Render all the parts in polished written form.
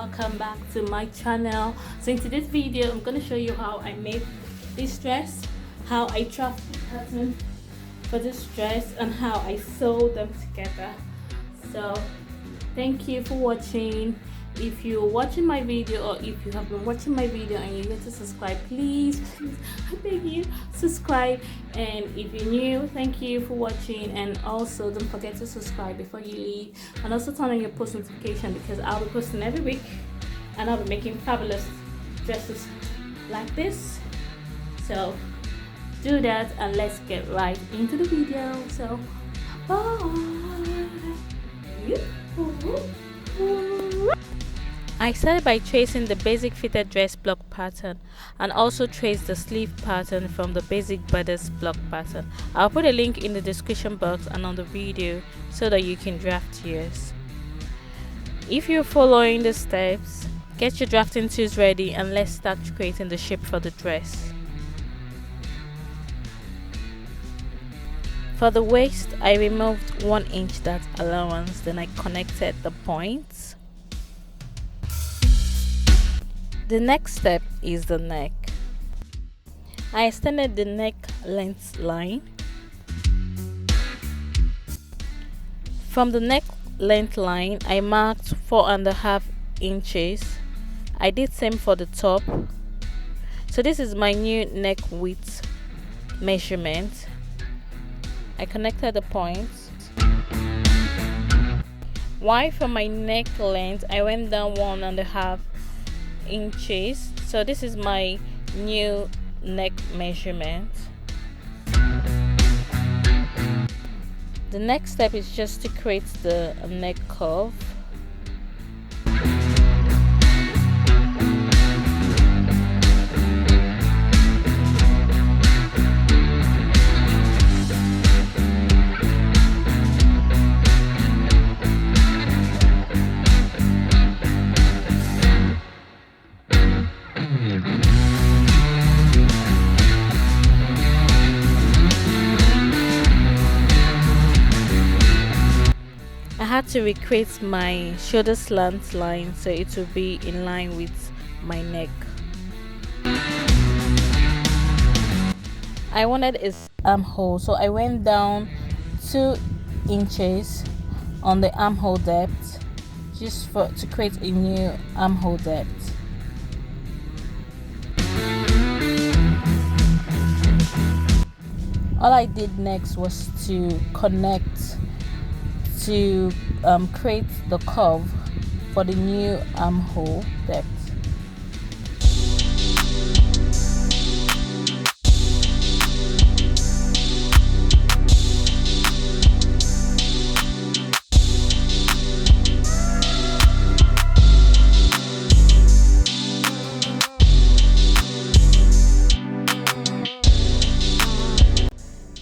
welcome back to my channel. So in today's video I'm going to show you how I made this dress, how I crafted the pattern for this dress, and how I sew them together. So thank you for watching. If you're watching my video, or if you have been watching my video and you're yet to subscribe, please I beg you, subscribe. And if you're new, thank you for watching, and also don't forget to subscribe before you leave, and also turn on your post notification, because I'll be posting every week and I'll be making fabulous dresses like this. So do that, and let's get right into the video. So bye. I started by tracing the basic fitted dress block pattern, and also traced the sleeve pattern from the basic bodice block pattern. I'll put a link in the description box and on the video so that you can draft yours. If you're following the steps, get your drafting tools ready and let's start creating the shape for the dress. For the waist, I removed 1 inch dart allowance, then I connected the points. The next step is the neck. I extended the neck length line. From the neck length line, I marked 4.5 inches. I did same for the top. So this is my new neck width measurement. I connected the points. While for my neck length, I went down 1.5 inches. So this is my new neck measurement. The next step is just to create the neck curve. I had to recreate my shoulder slant line so it will be in line with my neck. I wanted its armhole, so I went down 2 inches on the armhole depth just to create a new armhole depth. All I did next was to connect to create the curve for the new armhole depth.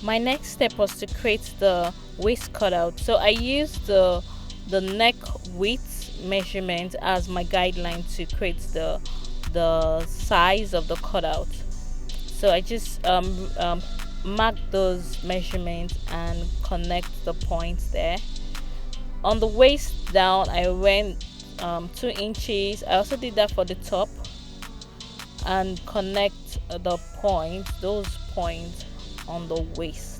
My next step was to create the waist cutout. So I used the neck width measurement as my guideline to create the size of the cutout. So I just mark those measurements and connect the points there. On the waist down, I went 2 inches. I also did that for the top, and connect the points, those points on the waist.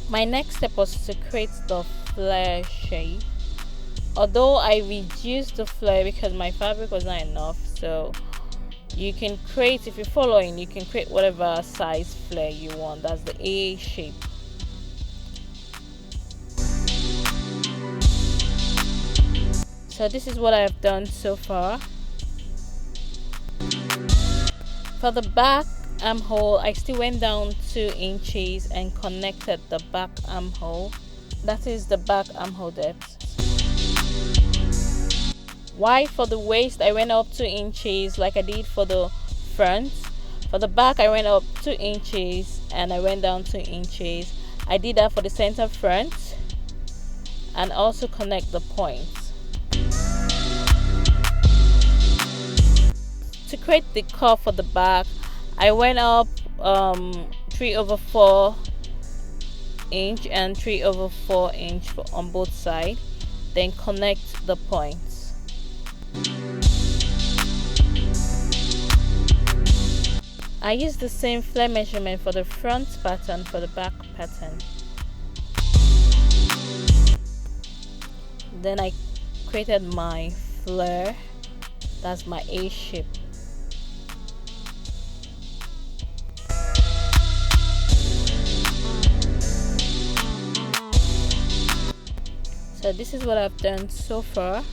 My next step was to create the flare shape. Although I reduced the flare because my fabric was not enough, so you can create, if you're following, you can create whatever size flare you want. That's the A shape. So this is what I have done so far. For the back armhole, I still went down 2 inches and connected the back armhole. That is the back armhole depth. While for the waist, I went up 2 inches like I did for the front. For the back, I went up 2 inches and I went down 2 inches. I did that for the center front, and also connect the points. To create the curve for the back, I went up 3/4 inch and 3/4 inch on both sides, then connect the points. I use the same flare measurement for the front pattern for the back pattern. Then I created my flare, that's my A shape. So this is what I've done so far.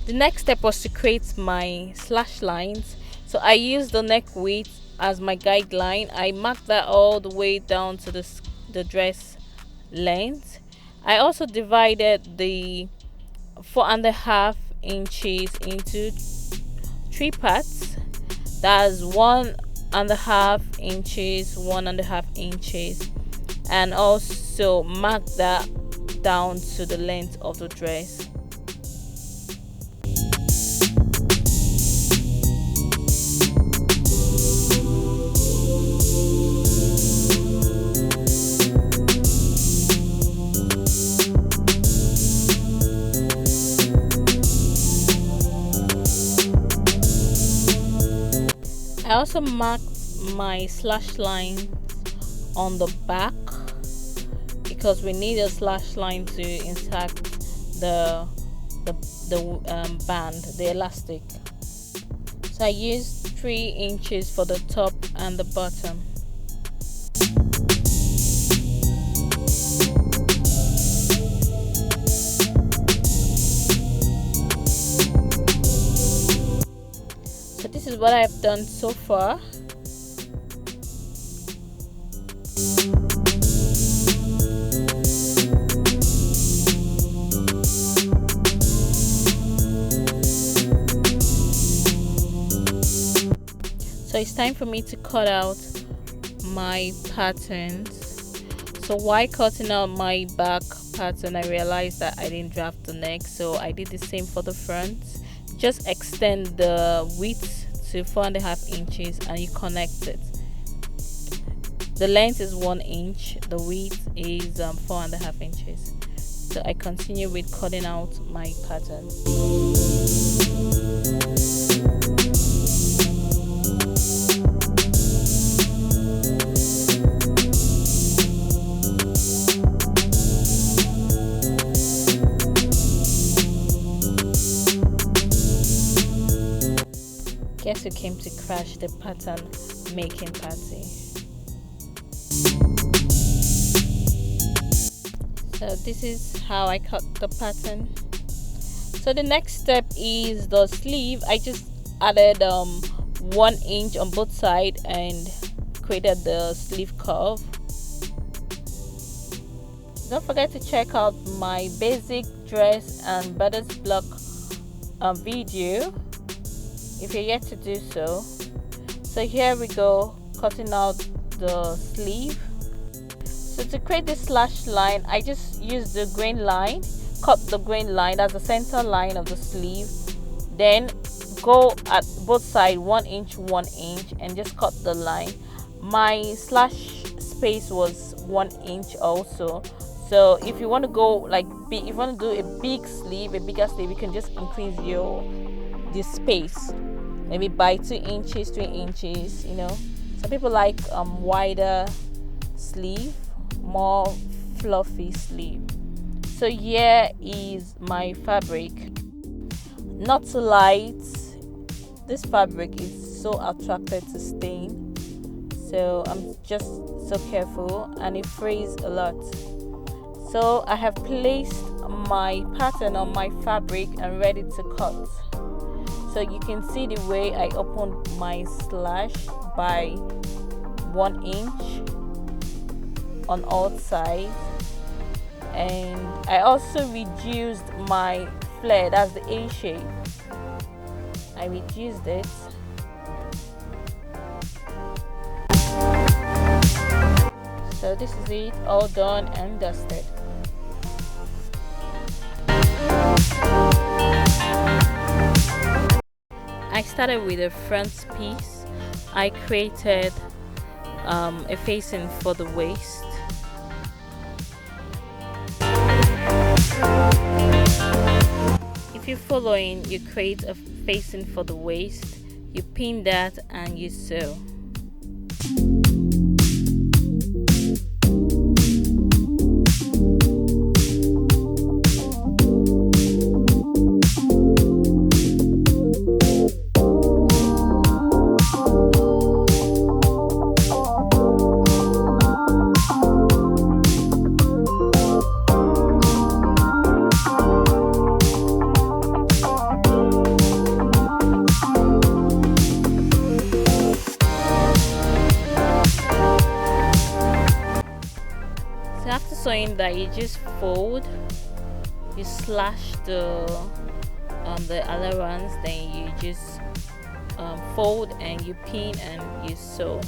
The next step was to create my slash lines. So I used the neck width as my guideline. I marked that all the way down to the dress length. I also divided the 4.5 inches into 3 parts. That's 1.5 inches, 1.5 inches, and also mark that down to the length of the dress. I also marked my slash lines on the back because we need a slash line to insert the band, the elastic. So I used 3 inches for the top and the bottom. So this is what I've done so far. So it's time for me to cut out my patterns. So while cutting out my back pattern, I realized that I didn't draft the neck, so I did the same for the front. Just extend the width to 4.5 inches and you connect it. The length is 1 inch, the width is 4.5 inches. So I continue with cutting out my pattern. Guess who came to crash the pattern making party? So this is how I cut the pattern. So the next step is the sleeve. I just added 1 inch on both sides and created the sleeve curve. Don't forget to check out my basic dress and bodice block video if you're yet to do so. So here we go, cutting out the sleeve. So to create this slash line, I just used the grain line, cut the grain line, that's the center line of the sleeve, then go at both sides 1 inch 1 inch and just cut the line. My slash space was 1 inch also. So if you want to go like big, if you want to do a big sleeve, a bigger sleeve, you can just increase the space, maybe by 2 inches 3 inches. You know, some people like wider sleeve, more fluffy sleeve. So here is my fabric, not too light. This fabric is so attracted to stain, so I'm just so careful, and it frays a lot. So I have placed my pattern on my fabric and ready to cut. So you can see the way I opened my slash by 1 inch on all sides, and I also reduced my flare, that's the A shape. I reduced it. So this is it, all done and dusted. I started with a front piece. I created a facing for the waist. If you're following, you create a facing for the waist, you pin that and you sew. After sewing that, you just fold, you slash the allowance, then you just fold and you pin and you sew.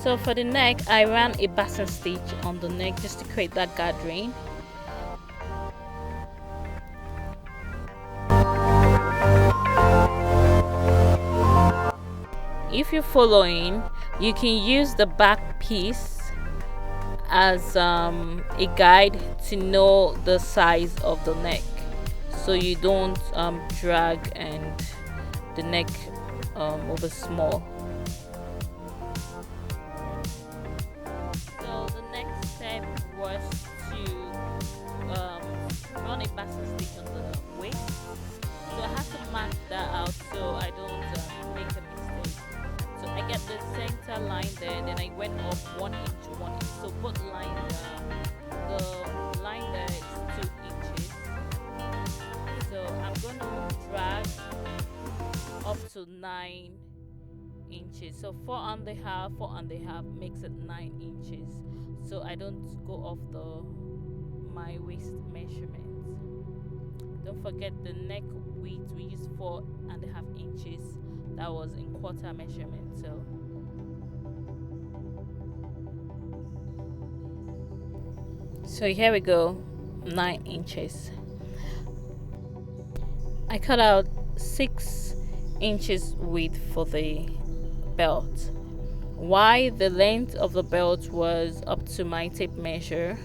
So for the neck, I ran a button stitch on the neck just to create that gathering. If you're following, you can use the back piece as a guide to know the size of the neck, so you don't drag and the neck over small. So the next step was to run a button stitch on the waist. So I have to mark that out so I don't make a mistake. So I get the center line there, then I went up 1 inch, 1 inch. So both lines, the line there is 2 inches. So I'm gonna drag up to 9 inches. So 4.5, 4.5 makes it 9 inches. So I don't go off my waist measurement. Don't forget the neck width, we used 4.5 inches. That was in quarter measurement. So here we go, 9 inches. I cut out 6 inches width for the belt. Why? The length of the belt was up to my tape measure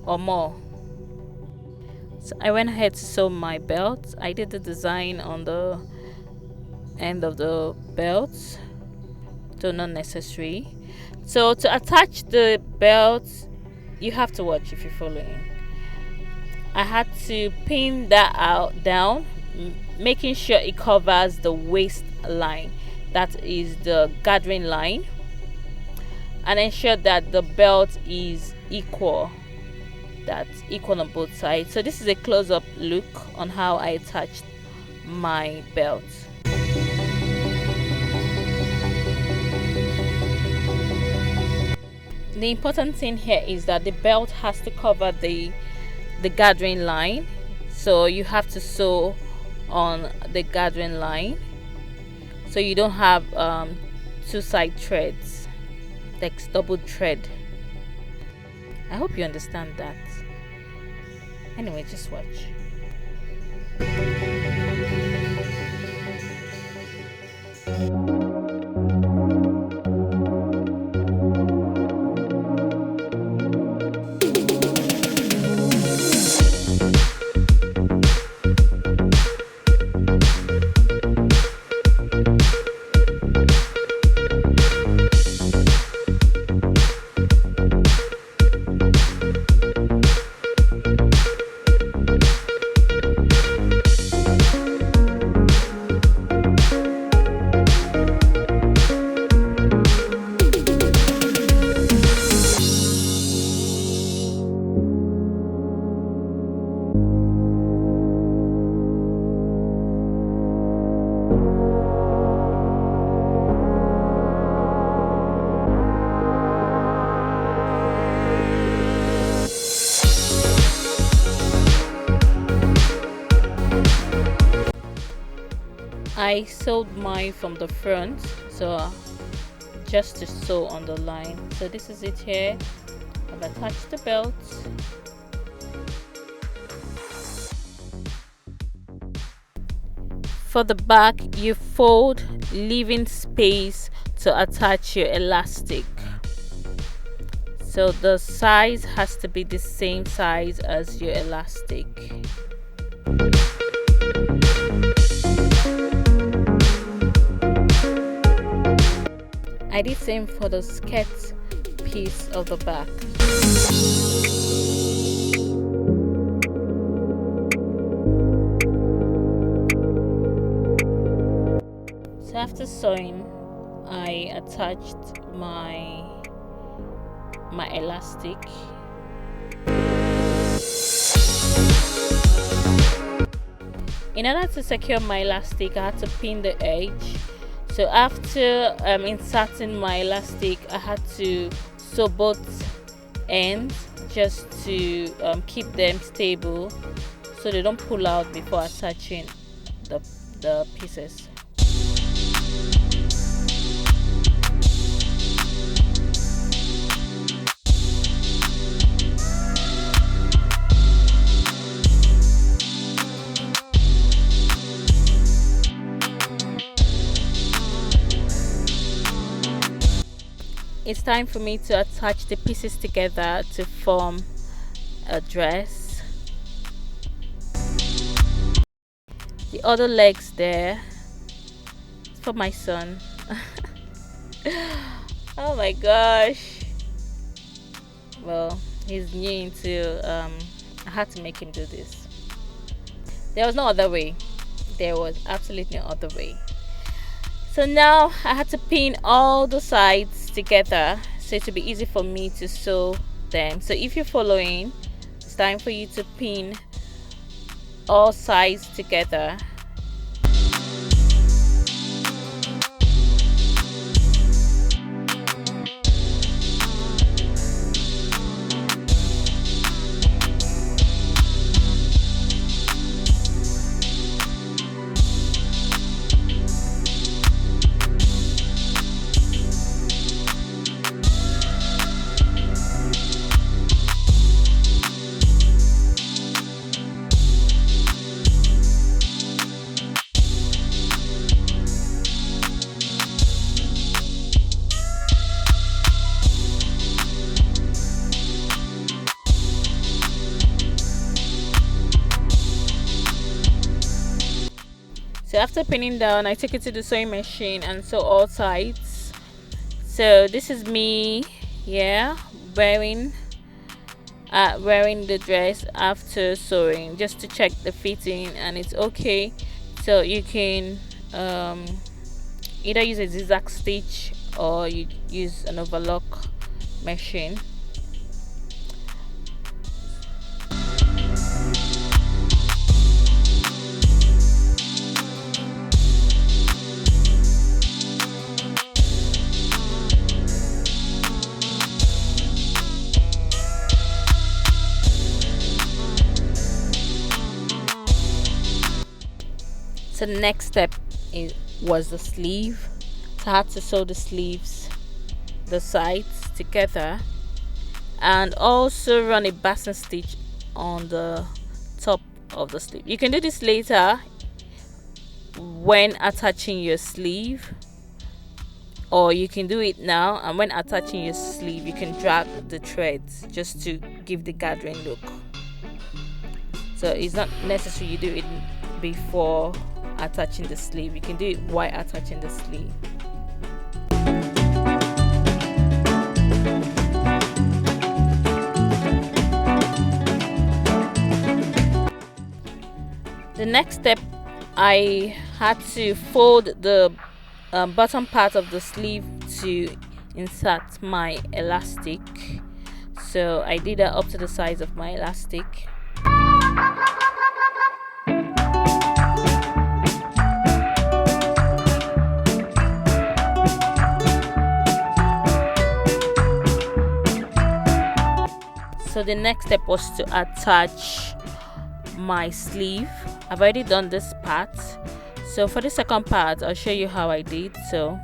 or more. So I went ahead to sew my belt. I did the design on the end of the belt, so not necessary. So to attach the belt, you have to watch if you're following. I had to pin that down, making sure it covers the waist line, that is the gathering line, and ensure that the belt is equal, that's equal on both sides. So this is a close-up look on how I attached my belt. The important thing here is that the belt has to cover the gathering line, so you have to sew on the gathering line so you don't have two side threads, like double thread. I hope you understand that. Anyway, just watch. I sewed mine from the front, so just to sew on the line. So this is it here. I've attached the belt. For the back, you fold, leaving space to attach your elastic. So the size has to be the same size as your elastic. I did same for the skirt piece of the back. So after sewing, I attached my elastic. In order to secure my elastic, I had to pin the edge. So after inserting my elastic, I had to sew both ends just to keep them stable so they don't pull out before attaching the pieces. It's time for me to attach the pieces together to form a dress. The other legs there, it's for my son. Oh my gosh. Well, he's new into I had to make him do this. There was no other way. There was absolutely no other way. So now I had to pin all the sides together so it will be easy for me to sew them. So if you're following, it's time for you to pin all sides together. So after pinning down, I took it to the sewing machine and sew all sides. So this is me, yeah, wearing the dress after sewing, just to check the fitting, and it's okay. So you can either use a zigzag stitch or you use an overlock machine. So the next step was the sleeve. So I had to sew the sleeves, the sides together, and also run a basting stitch on the top of the sleeve. You can do this later when attaching your sleeve, or you can do it now, and when attaching your sleeve you can drag the threads just to give the gathering look. So it's not necessary you do it before attaching the sleeve. You can do it while attaching the sleeve. The next step, I had to fold the bottom part of the sleeve to insert my elastic. So I did that up to the size of my elastic. So the next step was to attach my sleeve. I've already done this part, So for the second part, I'll show you how I did. So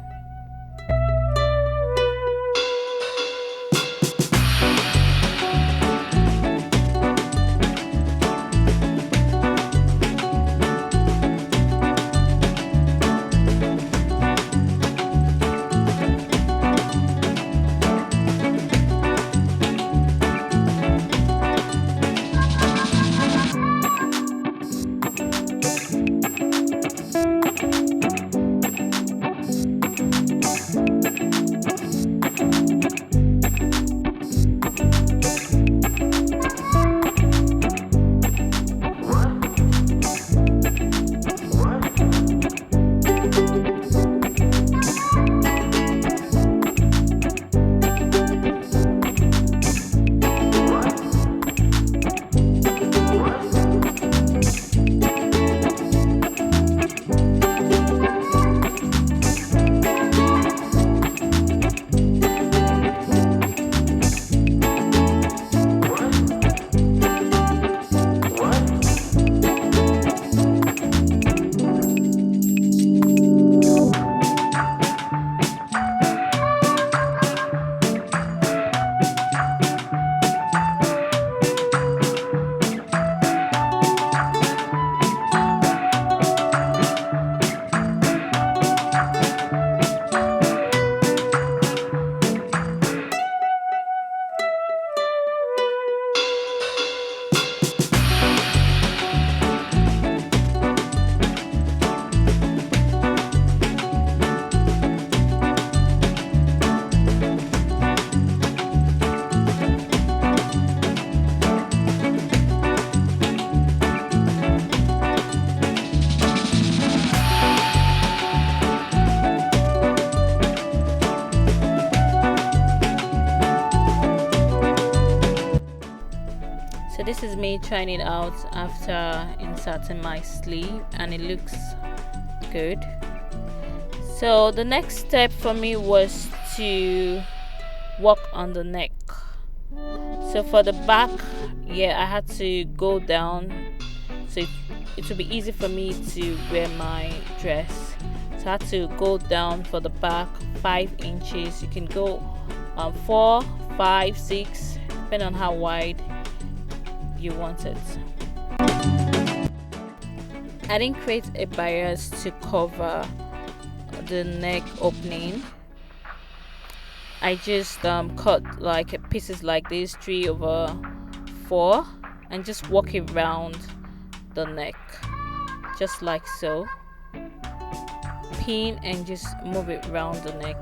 this is me trying it out after inserting my sleeve, and it looks good. So the next step for me was to work on the neck. So for the back, I had to go down so it will be easy for me to wear my dress. So I had to go down for the back 5 inches. You can go 4, 5, 6, depending on how wide you want it. I didn't create a bias to cover the neck opening. I just cut like pieces like this 3/4 and just walk it around the neck just like so. Pin and just move it around the neck.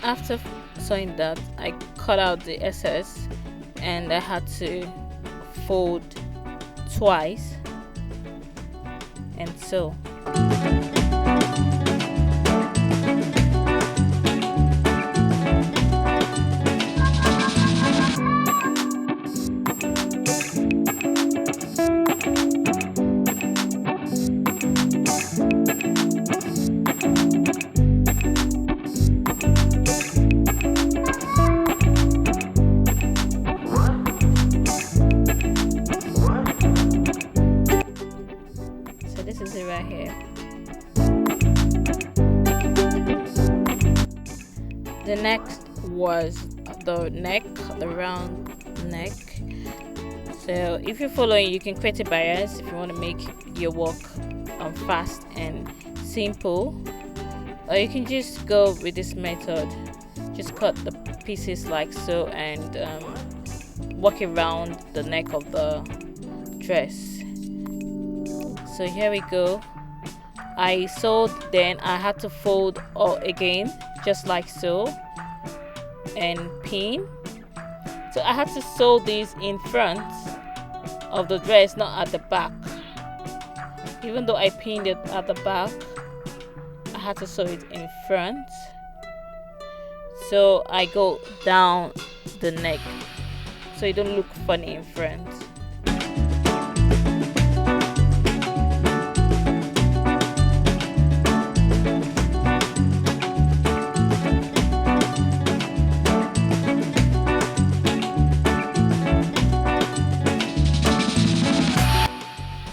After sewing that, I cut out the excess and I had to fold twice and sew. This is it right here. The next was the neck, the round neck. So if you're following, you can create a bias if you want to make your work fast and simple, or you can just go with this method. Just cut the pieces like so and work around the neck of the dress. So here we go. I sewed, then I had to fold all again just like so and pin. So I had to sew this in front of the dress, not at the back. Even though I pinned it at the back, I had to sew it in front. So I go down the neck. So so it don't look funny in front.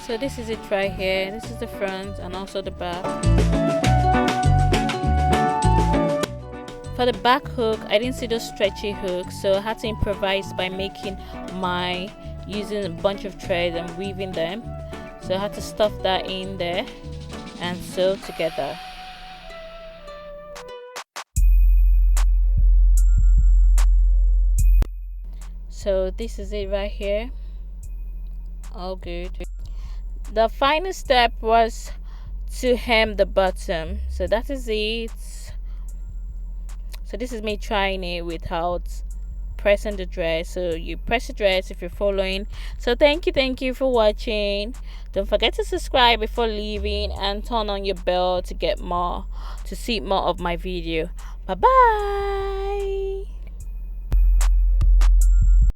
So this is it right here. This is the front and also the back. For the back hook, I didn't see those stretchy hooks, so I had to improvise by using a bunch of threads and weaving them. So I had to stuff that in there and sew together. So this is it right here. All good. The final step was to hem the bottom. So that is it. So this is me trying it without pressing the dress. So you press the dress if you're following. So thank you for watching. Don't forget to subscribe before leaving and turn on your bell to see more of my video. Bye bye.